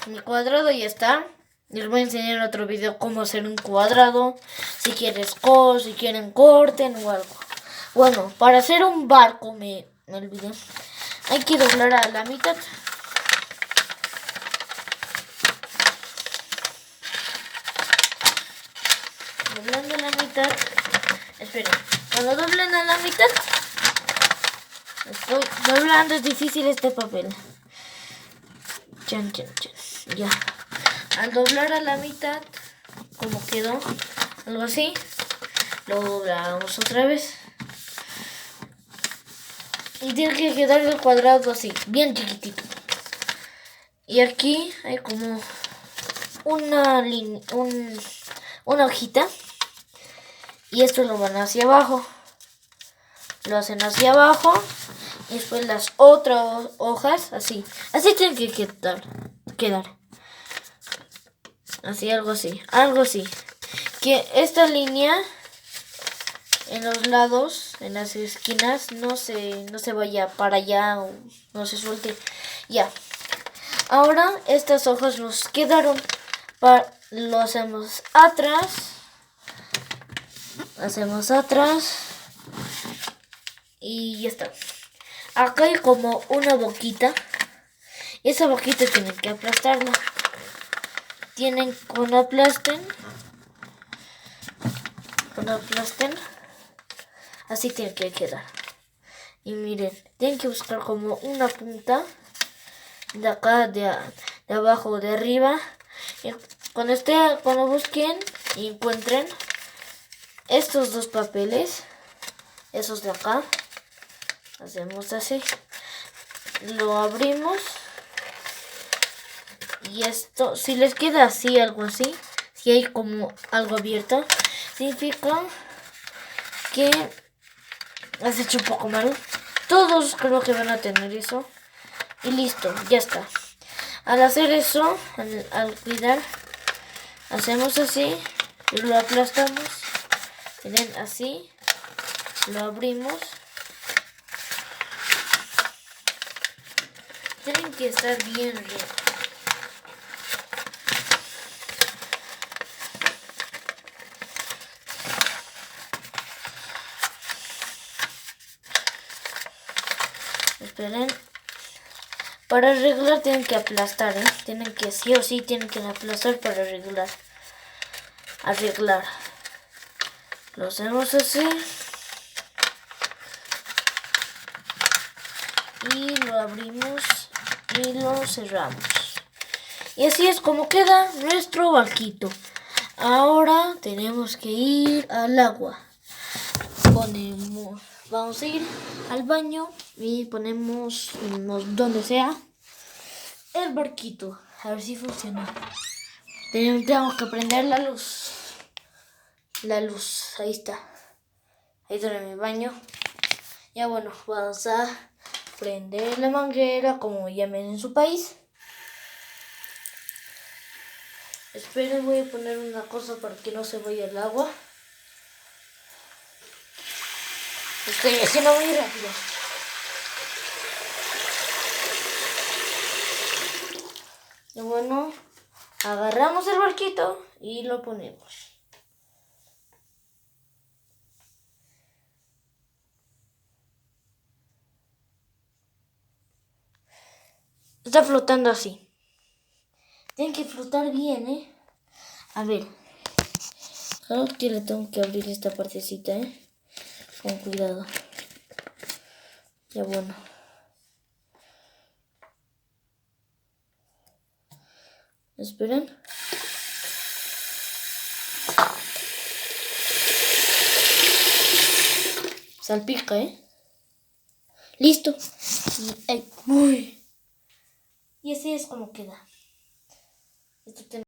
Mi cuadrado ya está. Les voy a enseñar en otro video cómo hacer un cuadrado. Si quieren corten o algo. Bueno, para hacer un barco, me olvidé. Hay que doblar a la mitad. Doblando la mitad. Esperen, cuando doblen a la mitad. Estoy doblando, es difícil este papel. Chan. Ya. Al doblar a la mitad, como quedó, algo así, lo doblamos otra vez. Y tiene que quedar el cuadrado así, bien chiquitito. Y aquí hay como una hojita. Y esto lo van hacia abajo. Lo hacen hacia abajo. Y después las otras hojas, así. Así tienen que quedar. Así, algo así. Que esta línea en los lados, en las esquinas, no se vaya para allá o no se suelte. Ya. Ahora estas hojas nos quedaron. Lo hacemos atrás. Y ya está. Acá hay como una boquita. Y esa boquita tienen que aplastarla. Cuando aplasten. Así tiene que quedar. Y miren, tienen que buscar como una punta. De acá, de abajo, de arriba. Y cuando busquen y encuentren estos dos papeles. Esos de acá. Hacemos así. Lo abrimos. Y esto, si les queda así, algo así, si hay como algo abierto, significa que has hecho un poco mal. Todos creo que van a tener eso. Y listo, ya está. Al hacer eso, al cuidar, hacemos así y lo aplastamos. Miren, así, lo abrimos. Tienen que estar bien. Esperen. Para arreglar tienen que aplastar, Tienen que, sí o sí, tienen que aplastar para arreglar. Lo hacemos así. Y lo abrimos y lo cerramos. Y así es como queda nuestro barquito. Ahora tenemos que ir al agua. Vamos a ir al baño y ponemos donde sea el barquito. A ver si funciona. Tenemos que prender la luz. Ahí está. Ahí está en mi baño. Ya bueno, vamos a prender la manguera como llamen en su país. Esperen, voy a poner una cosa para que no se vaya el agua. Estoy haciendo muy rápido. Y bueno, agarramos el barquito y lo ponemos. Está flotando así. Tiene que flotar bien, A ver. Claro que le tengo que abrir esta partecita, Con cuidado. Ya bueno. Esperen. Salpica, Listo. Y así es como queda. Esto